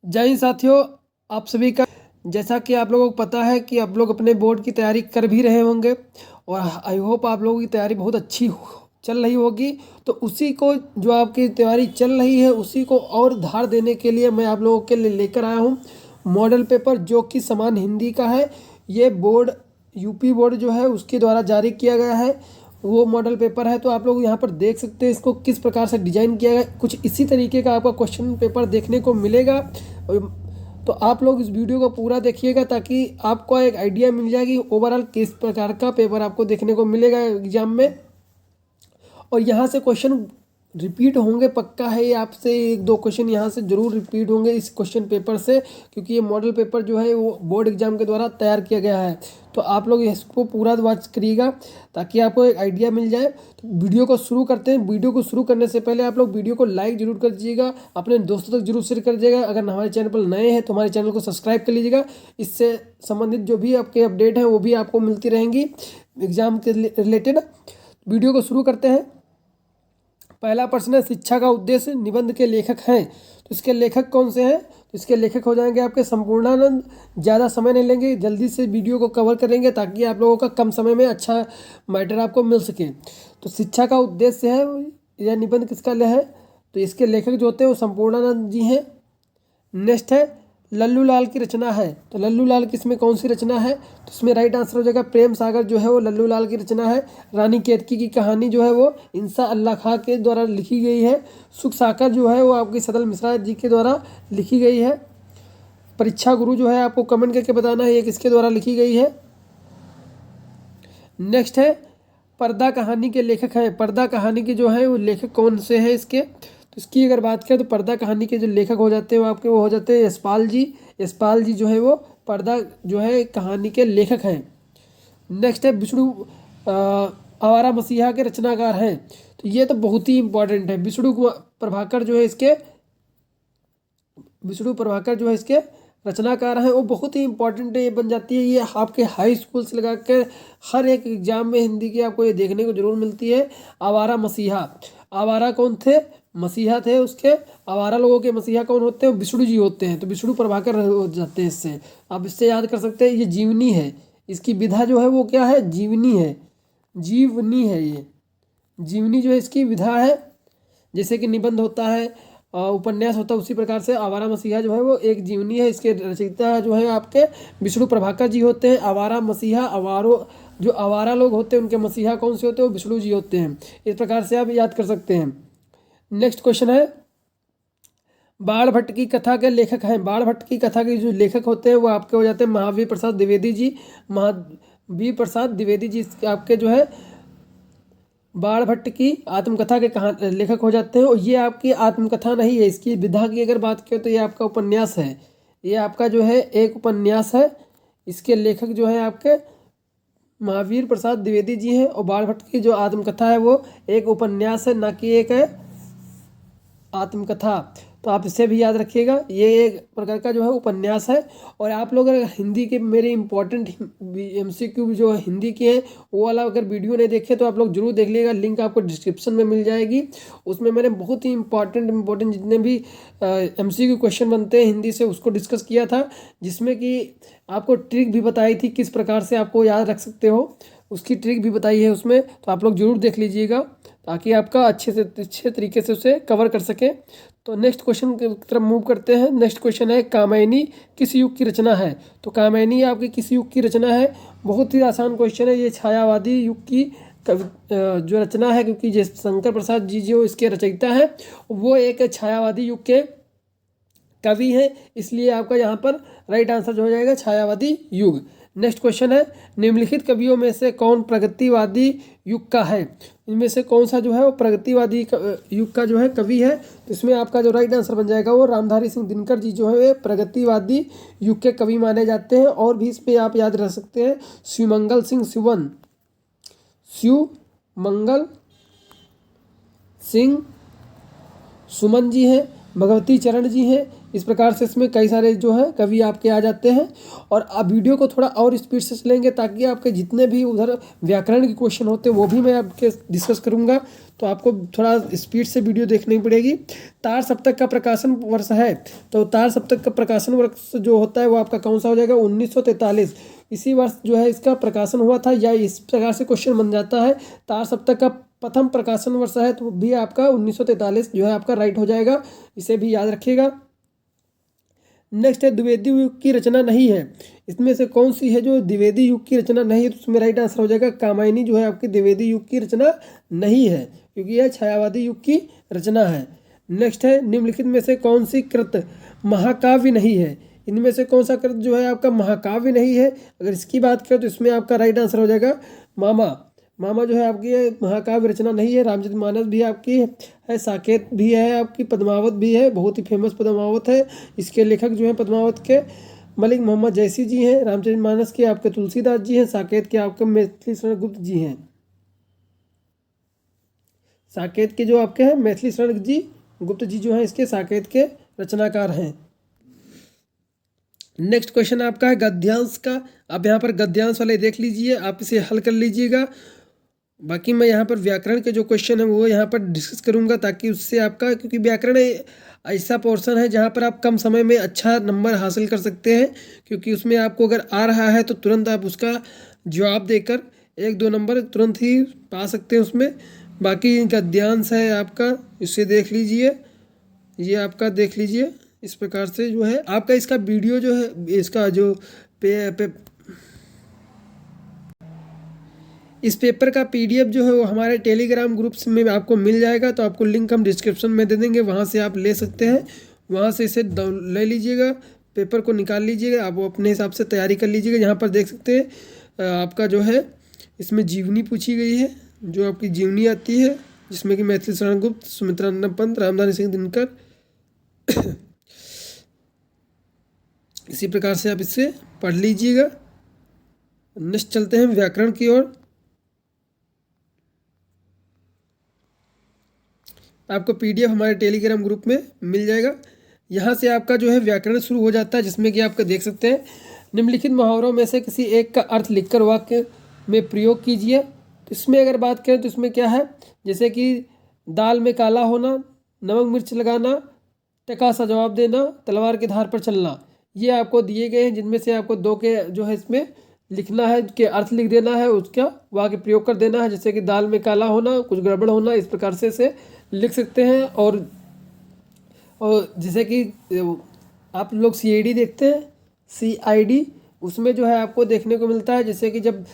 जय हिंद साथियों, आप सभी का जैसा कि आप लोगों को पता है कि आप लोग अपने बोर्ड की तैयारी कर भी रहे होंगे और आई होप आप लोगों की तैयारी बहुत अच्छी चल रही होगी। तो उसी को जो आपकी तैयारी चल रही है उसी को और धार देने के लिए मैं आप लोगों के लिए लेकर आया हूँ मॉडल पेपर, जो कि समान हिंदी का है। ये बोर्ड यूपी बोर्ड जो है उसके द्वारा जारी किया गया है, वो मॉडल पेपर है। तो आप लोग यहाँ पर देख सकते हैं इसको किस प्रकार से डिजाइन किया गया, कुछ इसी तरीके का आपका क्वेश्चन पेपर देखने को मिलेगा। तो आप लोग इस वीडियो को पूरा देखिएगा ताकि आपको एक आइडिया मिल जाए कि ओवरऑल किस प्रकार का पेपर आपको देखने को मिलेगा एग्जाम में। और यहाँ से क्वेश्चन रिपीट होंगे, पक्का है ये। आपसे एक दो क्वेश्चन यहाँ से जरूर रिपीट होंगे इस क्वेश्चन पेपर से, क्योंकि ये मॉडल पेपर जो है वो बोर्ड एग्जाम के द्वारा तैयार किया गया है। तो आप लोग इसको पूरा वॉच करिएगा ताकि आपको एक आइडिया मिल जाए। तो वीडियो को शुरू करते हैं। वीडियो को शुरू करने से पहले आप लोग वीडियो को लाइक जरूर कर दीजिएगा, अपने दोस्तों तक जरूर शेयर कर दीजिएगा। अगर हमारे चैनल पर नए हैं तो हमारे चैनल को सब्सक्राइब कर लीजिएगा। इससे संबंधित जो भी आपके अपडेट हैं वो भी आपको मिलती रहेंगी एग्जाम के रिलेटेड। वीडियो को शुरू करते हैं। पहला प्रश्न है, शिक्षा का उद्देश्य निबंध के लेखक हैं। तो इसके लेखक कौन से हैं? तो इसके लेखक हो जाएंगे आपके संपूर्णानंद। ज़्यादा समय नहीं लेंगे, जल्दी से वीडियो को कवर करेंगे ताकि आप लोगों का कम समय में अच्छा मैटर आपको मिल सके। तो शिक्षा का उद्देश्य है, यह निबंध किसका है? तो इसके लेखक जो होते हैं वो संपूर्णानंद जी हैं। नेक्स्ट है, लल्लू लाल की रचना है। तो लल्लू लाल की इसमें कौन सी रचना है? तो इसमें राइट आंसर हो जाएगा प्रेम सागर जो है वो लल्लू लाल की रचना है। रानी केतकी की कहानी जो है वो इंसा अल्लाह खां के द्वारा लिखी गई है। सुख साकर जो है वो आपकी सदल मिश्रा जी के द्वारा लिखी गई है। परीक्षा गुरु जो है आपको कमेंट करके बताना है ये किसके द्वारा लिखी गई है। नेक्स्ट है, पर्दा कहानी के लेखक हैं। पर्दा कहानी के जो है वो लेखक कौन से हैं इसके? तो इसकी अगर बात करें तो पर्दा कहानी के जो लेखक हो जाते हैं वो आपके वो हो जाते हैं यशपाल जी। यशपाल जी जो है वो पर्दा जो है कहानी के लेखक हैं। नेक्स्ट है, विष्णु आवारा मसीहा के रचनाकार हैं। तो ये तो बहुत ही इंपॉर्टेंट है। प्रभाकर जो है इसके विष्णु प्रभाकर जो है इसके रचनाकार हैं, वो बहुत ही इंपॉर्टेंट ये बन जाती है। ये आपके हाई स्कूल से लगा के हर एक एग्जाम में हिंदी की आपको ये देखने को जरूर मिलती है। आवारा मसीहा, आवारा कौन थे? मसीहा थे उसके। आवारा लोगों के मसीहा कौन होते हैं? विष्णु जी होते हैं। तो विष्णु प्रभाकर हो जाते हैं इससे। आप इससे याद कर सकते हैं। ये जीवनी है, इसकी विधा जो है वो क्या है? जीवनी है। जीवनी है ये जीवनी जो है इसकी विधा है। जैसे कि निबंध होता है, उपन्यास होता है, उसी प्रकार से आवारा मसीहा जो है वो एक जीवनी है। इसके रचयिता जो है आपके विष्णु प्रभाकर जी होते हैं। आवारा मसीहा, जो आवारा लोग होते हैं उनके मसीहा कौन से होते हैं? वो विष्णु जी होते हैं। इस प्रकार से आप याद कर सकते हैं। नेक्स्ट क्वेश्चन है, बाण भट्ट की कथा के लेखक हैं। बाण भट्ट की कथा के जो लेखक होते हैं वो आपके हो जाते हैं महावीर प्रसाद द्विवेदी जी। महावीर प्रसाद द्विवेदी जी आपके जो है बाण भट्ट की आत्मकथा के लेखक हो जाते हैं। और ये आपकी आत्मकथा नहीं है, इसकी विधा की अगर बात करें तो ये आपका उपन्यास है। ये आपका जो है एक उपन्यास है। इसके लेखक जो है आपके महावीर प्रसाद द्विवेदी जी हैं। और बाण भट्ट की जो आत्मकथा है वो एक उपन्यास है, ना कि एक है आत्मकथा। तो आप इसे भी याद रखिएगा, ये एक प्रकार का जो है उपन्यास है। और आप लोग अगर हिंदी के मेरे इंपॉर्टेंट MCQ जो हिंदी के हैं वो वाला अगर वीडियो नहीं देखे तो आप लोग जरूर देख लीजिएगा, लिंक आपको डिस्क्रिप्शन में मिल जाएगी। उसमें मैंने बहुत ही इंपॉर्टेंट जितने भी MCQ क्वेश्चन बनते हैं हिंदी से उसको डिस्कस किया था, जिसमें कि आपको ट्रिक भी बताई थी किस प्रकार से आपको याद रख सकते हो, उसकी ट्रिक भी बताई है उसमें। तो आप लोग जरूर देख लीजिएगा ताकि आपका अच्छे तरीके से उसे कवर कर सकें। तो नेक्स्ट क्वेश्चन की तरफ मूव करते हैं। नेक्स्ट क्वेश्चन है, कामायनी किस युग की रचना है? तो कामायनी आपकी किस युग की रचना है? बहुत ही आसान क्वेश्चन है। ये छायावादी युग की जो रचना है, क्योंकि जैसे शंकर प्रसाद जी जो इसके रचयिता हैं वो एक छायावादी युग के कवि हैं, इसलिए आपका यहाँ पर राइट आंसर जो हो जाएगा छायावादी युग। नेक्स्ट क्वेश्चन है, निम्नलिखित कवियों में से कौन प्रगतिवादी युग का है? इनमें से कौन सा जो है वो प्रगतिवादी युग का जो है कवि है? तो इसमें आपका जो राइट आंसर बन जाएगा वो रामधारी सिंह दिनकर जी जो है प्रगतिवादी युग के कवि माने जाते हैं। और भी इसमें आप याद रख सकते हैं शिवमंगल सिंह सुमन जी हैं। भगवती चरण जी हैं। इस प्रकार से इसमें कई सारे जो है कवि आपके आ जाते हैं। और आप वीडियो को थोड़ा और स्पीड से चलेंगे ताकि आपके जितने भी उधर व्याकरण के क्वेश्चन होते हैं वो भी मैं आपके डिस्कस करूँगा, तो आपको थोड़ा स्पीड से वीडियो देखनी पड़ेगी। तार सप्तक का प्रकाशन वर्ष है, तो तार सप्तक का प्रकाशन वर्ष जो होता है वो आपका कौन सा हो जाएगा? 1943। इसी वर्ष जो है इसका प्रकाशन हुआ था, या इस प्रकार से क्वेश्चन बन जाता है। तार सप्तक का प्रथम प्रकाशन वर्ष है तो भी आपका 1943 जो है आपका राइट हो जाएगा, इसे भी याद रखिएगा। नेक्स्ट है द्विवेदी युग की रचना नहीं है, इसमें से कौन सी है जो द्विवेदी युग की रचना नहीं है? तो उसमें राइट आंसर हो जाएगा कामायनी जो है आपकी द्विवेदी युग की रचना नहीं है, क्योंकि यह छायावादी युग की रचना है। नेक्स्ट है निम्नलिखित में से कौन सी कृत महाकाव्य नहीं है? इनमें से कौन सा कृत जो है आपका महाकाव्य नहीं है? अगर इसकी बात करें तो इसमें आपका राइट आंसर हो जाएगा मामा। मामा जो है आपकी महाकाव्य रचना नहीं है। रामचरितमानस भी आपकी है, साकेत भी है आपकी, पद्मावत भी है, बहुत ही फेमस पद्मावत है। इसके लेखक जो है पद्मावत के मलिक मोहम्मद जैसी जी हैं। रामचरितमानस के आपके तुलसीदास जी हैं। साकेत के आपके मैथिली शरण गुप्त जी हैं। साकेत के जो आपके हैं मैथिली शरण जी गुप्त जी जो हैं इसके साकेत के रचनाकार हैं। नेक्स्ट क्वेश्चन आपका है गद्यांश का। आप यहाँ पर गद्यांश वाले देख लीजिए, आप इसे हल कर लीजिएगा। बाकी मैं यहाँ पर व्याकरण के जो क्वेश्चन है वो यहाँ पर डिस्कस करूँगा, ताकि उससे आपका, क्योंकि व्याकरण ऐसा पोर्शन है जहाँ पर आप कम समय में अच्छा नंबर हासिल कर सकते हैं, क्योंकि उसमें आपको अगर आ रहा है तो तुरंत आप उसका जवाब देकर 1-2 नंबर तुरंत ही पा सकते हैं उसमें। बाकी गद्यांश है आपका, इसे देख लीजिए, ये आपका देख लीजिए। इस प्रकार से जो है आपका इसका वीडियो जो है, इसका जो इस पेपर का PDF जो है वो हमारे टेलीग्राम ग्रुप्स में आपको मिल जाएगा, तो आपको लिंक हम डिस्क्रिप्शन में दे देंगे, वहाँ से आप ले सकते हैं। वहाँ से इसे ले लीजिएगा, पेपर को निकाल लीजिएगा, आप वो अपने हिसाब से तैयारी कर लीजिएगा। यहाँ पर देख सकते हैं आपका जो है इसमें जीवनी पूछी गई है, जो आपकी जीवनी आती है, जिसमें कि मैथिली शरण गुप्त, सुमित्रानंद पंत, रामधारी सिंह दिनकर। इसी प्रकार से आप इसे पढ़ लीजिएगा। नेक्स्ट चलते हैं व्याकरण की ओर। आपको PDF हमारे टेलीग्राम ग्रुप में मिल जाएगा। यहाँ से आपका जो है व्याकरण शुरू हो जाता है, जिसमें कि आपका देख सकते हैं निम्नलिखित मुहावरों में से किसी एक का अर्थ लिखकर वाक्य में प्रयोग कीजिए। तो इसमें अगर बात करें तो इसमें क्या है, जैसे कि दाल में काला होना, नमक मिर्च लगाना, टका सा जवाब देना, तलवार की धार पर चलना, ये आपको दिए गए हैं, जिनमें से आपको 2 के जो है इसमें लिखना है, के अर्थ लिख देना है, उसका वाक्य प्रयोग कर देना है। जैसे कि दाल में काला होना, कुछ गड़बड़ होना, इस प्रकार से इसे लिख सकते हैं। और जैसे कि आप लोग CID देखते हैं, CID, उसमें जो है आपको देखने को मिलता है, जैसे कि जब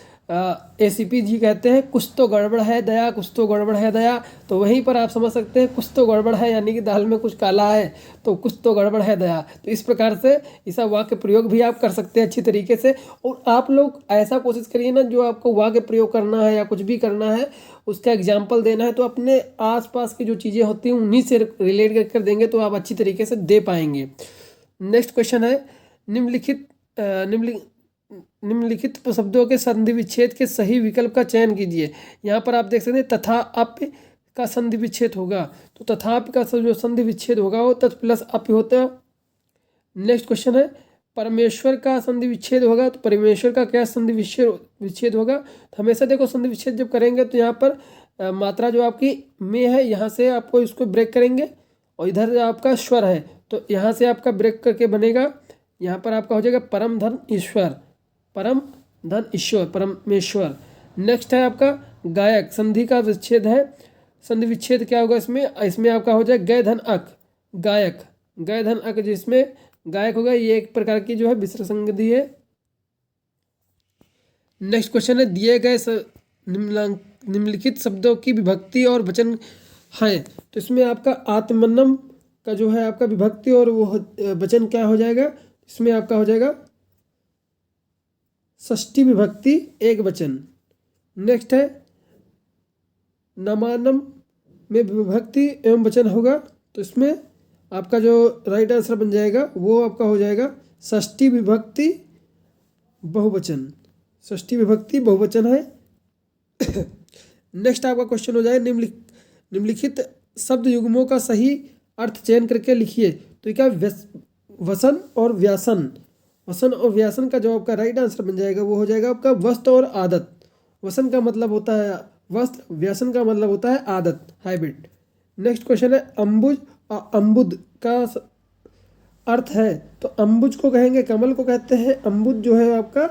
ACP जी कहते हैं कुछ तो गड़बड़ है दया, कुछ तो गड़बड़ है दया, तो वहीं पर आप समझ सकते हैं कुछ तो गड़बड़ है, यानी कि दाल में कुछ काला है तो कुछ तो गड़बड़ है दया। तो इस प्रकार से ऐसा वाक्य प्रयोग भी आप कर सकते हैं अच्छी तरीके से। और आप लोग ऐसा कोशिश करिए ना, जो आपको वाक्य प्रयोग करना है या कुछ भी करना है उसका एग्जाम्पल देना है, तो अपने आसपास की जो चीज़ें होती हैं उन्हीं से रिलेट कर देंगे, तो आप अच्छी तरीके से दे पाएंगे। नेक्स्ट क्वेश्चन है निम्नलिखित शब्दों के संधि विच्छेद के सही विकल्प का चयन कीजिए। यहाँ पर आप देख सकते हैं तथा अप का संधि विच्छेद होगा, तो तथा अप का जो संधि विच्छेद होगा वो तत् प्लस अप होता है। नेक्स्ट क्वेश्चन है परमेश्वर का संधि विच्छेद होगा, तो परमेश्वर का क्या संधि विच्छेद होगा? तो हमेशा देखो संधि विच्छेद जब करेंगे तो यहाँ पर मात्रा जो आपकी में है, यहाँ से आपको इसको ब्रेक करेंगे, और इधर आपका स्वर है तो यहाँ से आपका ब्रेक करके बनेगा, यहाँ पर आपका हो जाएगा परम धन ईश्वर, परम धन ईश्वर, परमेश्वर। नेक्स्ट है आपका गायक, संधि का विच्छेद है, संधि विच्छेद क्या होगा इसमें आपका हो जाएगा गय धन अक, गायक, गय धन अक, जिसमें गायक होगा, ये एक प्रकार की जो है विसर्ग संधि है। नेक्स्ट क्वेश्चन है दिए गए निम्नलिखित शब्दों की विभक्ति और वचन है, तो इसमें आपका आत्मनम का जो है आपका विभक्ति और वो वचन क्या हो जाएगा, इसमें आपका हो जाएगा षष्ठी विभक्ति एक वचन। नेक्स्ट है नमानम में विभक्ति एवं वचन होगा, तो इसमें आपका जो राइट आंसर बन जाएगा वो आपका हो जाएगा षष्ठी विभक्ति बहुवचन, षष्ठी विभक्ति बहुवचन है। नेक्स्ट आपका क्वेश्चन हो जाए निम्नलिखित शब्द युग्मों का सही अर्थ चयन करके लिखिए। तो ये क्या वसन और व्यासन, वसन और व्यासन का जो आपका राइट आंसर बन जाएगा वो हो जाएगा आपका वस्त्र और आदत। वसन का मतलब होता है वस्त्र, व्यासन का मतलब होता है आदत, हैबिट। नेक्स्ट क्वेश्चन है अम्बुज और अम्बुद का अर्थ है। तो अम्बुज को कहेंगे कमल को कहते हैं, अम्बुद जो है आपका,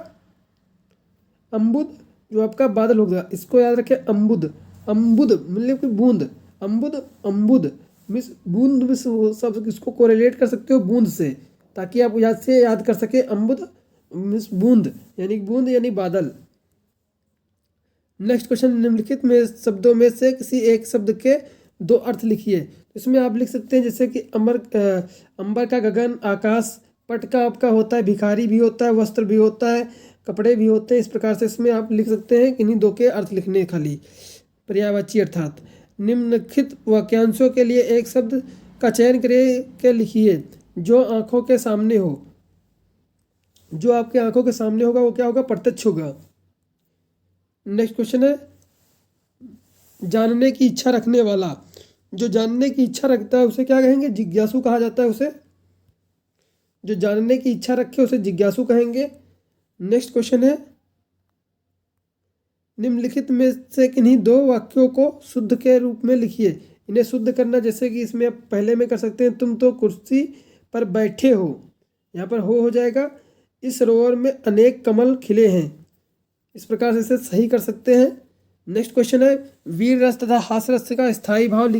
अम्बुद जो आपका बादल होगा, इसको याद रखें अम्बुद। अम्बुद मतलब कि बूंद, अम्बुद अम्बुद मिस बूंद मिस सब इसको कोरिलेट कर सकते हो बूंद से, ताकि आप याद कर सके अम्बुद मिस बूंद यानी बूंद यानी बादल। नेक्स्ट क्वेश्चन निम्नलिखित में शब्दों में से किसी एक शब्द के दो अर्थ लिखिए। इसमें आप लिख सकते हैं जैसे कि अंबर का गगन, आकाश। पट का आपका होता है भिखारी भी होता है, वस्त्र भी होता है, कपड़े भी होते हैं। इस प्रकार से इसमें आप लिख सकते हैं इन्हीं दो के अर्थ लिखने खाली, पर्यायवाची अर्थात। निम्नलिखित वाक्यांशों के लिए एक शब्द का चयन करके लिखिए जो आंखों के सामने हो। जो आपके आंखों के सामने होगा वो क्या होगा, प्रत्यक्ष होगा। नेक्स्ट क्वेश्चन है जानने की इच्छा रखने वाला। जो जानने की इच्छा रखता है उसे क्या कहेंगे, जिज्ञासु कहा जाता है उसे। जो जानने की इच्छा रखे उसे जिज्ञासु कहेंगे। नेक्स्ट क्वेश्चन है निम्नलिखित में से किन्हीं दो वाक्यों को शुद्ध के रूप में लिखिए। इन्हें शुद्ध करना जैसे कि इसमें आप पहले में कर सकते हैं, तुम तो कुर्सी पर बैठे हो, यहाँ पर हो जाएगा। इस सरोवर में अनेक कमल खिले हैं। इस प्रकार से इसे सही कर सकते हैं। नेक्स्ट क्वेश्चन है वीर रस तथा हास्य रस का स्थायी भाव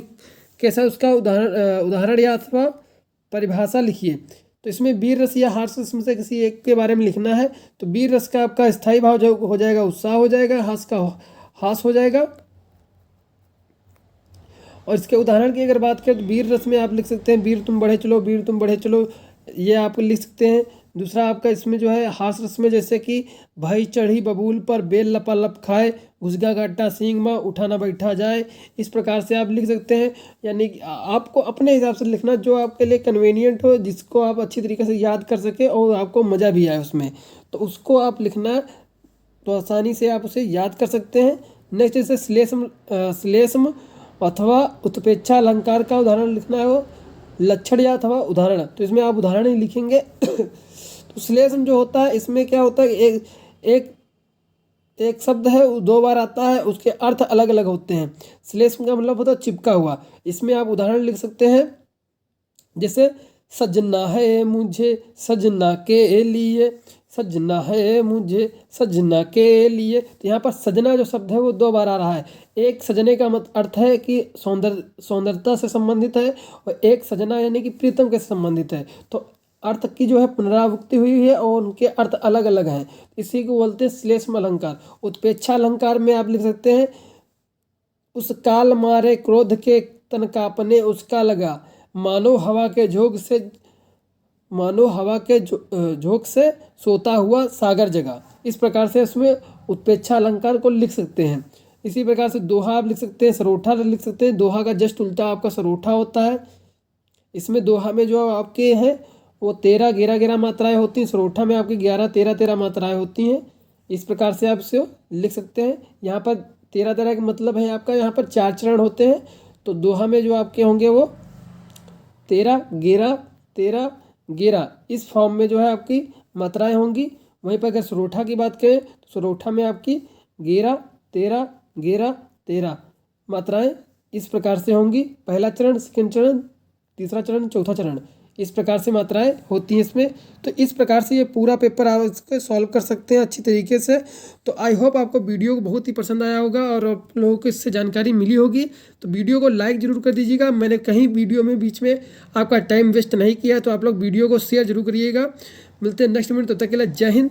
कैसा, उसका उदाहरण या अथवा परिभाषा लिखिए। तो इसमें वीर रस या हास्य रस में से किसी एक के बारे में लिखना है। तो वीर रस का आपका स्थायी भाव जो हो जाएगा उत्साह हो जाएगा, हास्य का हास हो जाएगा। और इसके उदाहरण की अगर बात करें तो वीर रस में आप लिख सकते हैं वीर तुम बढ़े चलो, वीर तुम बढ़े चलो, ये आप लिख सकते हैं। दूसरा आपका इसमें जो है हास रस में जैसे कि भाई चढ़ी बबूल पर बेल लपालप खाए, घुसगा गाटा सींग माँ उठा ना बैठा जाए। इस प्रकार से आप लिख सकते हैं। यानी कि आपको अपने हिसाब से लिखना जो आपके लिए कन्वीनियंट हो, जिसको आप अच्छी तरीके से याद कर सके और आपको मज़ा भी आए उसमें, तो उसको आप लिखना तो आसानी से आप उसे याद कर सकते हैं। नेक्स्ट जैसे श्लेषम अथवा उत्प्रेक्षा अलंकार का उदाहरण लिखना है वो लक्षण या अथवा उदाहरण। तो इसमें आप उदाहरण ही लिखेंगे। तो श्लेषम जो होता है इसमें क्या होता है एक शब्द है वो दो बार आता है, उसके अर्थ अलग अलग होते हैं। श्लेषम का मतलब होता है चिपका हुआ। इसमें आप उदाहरण लिख सकते हैं जैसे सजना है मुझे सजना के लिए, सजना है मुझे सजना के लिए। तो यहाँ पर सजना जो शब्द है वो दो बार आ रहा है। एक सजने का अर्थ है कि सौंदर्यता से संबंधित है, और एक सजना यानी कि प्रीतम के संबंधित है। तो अर्थ की जो है पुनरावृत्ति हुई है और उनके अर्थ अलग अलग हैं। इसी को बोलते हैं श्लेषम अलंकार। उत्प्रेक्षा अलंकार में आप लिख सकते हैं उस काल मारे क्रोध के तन कांपने उसका लगा, मानो हवा के झोंक से सोता हुआ सागर जगा। इस प्रकार से उसमें उत्प्रेक्षा अलंकार को लिख सकते हैं। इसी प्रकार से दोहा आप लिख सकते हैं, सरोठा लिख सकते हैं। दोहा का जस्ट उल्टा आपका सरोठा होता है। इसमें दोहा में जो आपके हैं वो 13 11 मात्राएं होती हैं, सरोठा में आपकी 11 13 मात्राएं होती हैं। इस प्रकार से आप इसे लिख सकते हैं। यहाँ पर 13 का मतलब है आपका यहाँ पर 4 चरण होते हैं। तो दोहा में जो आपके होंगे वो 13 11 इस फॉर्म में जो है आपकी मात्राएं होंगी। वहीं पर अगर सरोठा की बात करें तो सरोठा में आपकी 11 13 मात्राएं इस प्रकार से होंगी। पहला चरण, सेकंड चरण, तीसरा चरण, चौथा चरण, इस प्रकार से मात्राएं होती हैं इसमें। तो इस प्रकार से ये पूरा पेपर आप इसको सॉल्व कर सकते हैं अच्छी तरीके से। तो आई होप आपको वीडियो को बहुत ही पसंद आया होगा और आप लोगों को इससे जानकारी मिली होगी। तो वीडियो को लाइक ज़रूर कर दीजिएगा। मैंने कहीं वीडियो में बीच में आपका टाइम वेस्ट नहीं किया, तो आप लोग वीडियो को शेयर जरूर करिएगा। मिलते हैं नेक्स्ट मिनट, तब तक के लिए जय हिंद।